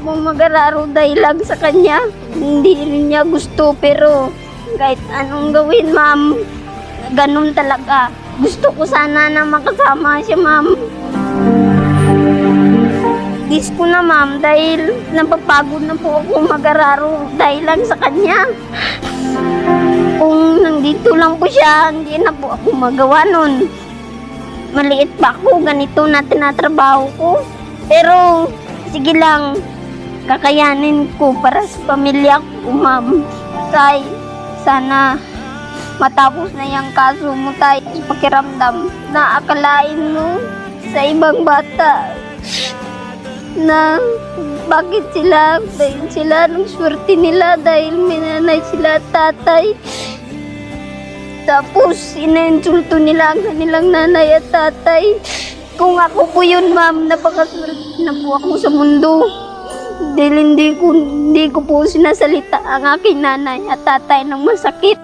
akong mag-araro dahil lang sa kanya. Hindi rin niya gusto pero kahit anong gawin, ma'am, ganun talaga. Gusto ko sana na makasama siya, ma'am. Gis ko na, ma'am, dahil napapagod na po ako mag-araro dahil lang sa kanya. Kung nandito lang po siya, hindi na po ako magawa nun. Maliit pa ako, ganito na tinatrabaho ko. Pero, sige lang, kakayanin ko para sa pamilya ko, ma'am. Tay, sana matapos na yung kaso mo, tay. Pakiramdam na akalain mo sa ibang bata na bakit sila, dahil sila nung swerte nila dahil may nanay sila tatay. Tapos ina-insulto nila ang kanilang nanay at tatay. Kung ako po yun, ma'am, napakaswerte na po ako sa mundo. Dahil hindi ko po sinasalita ang aking nanay at tatay ng masakit.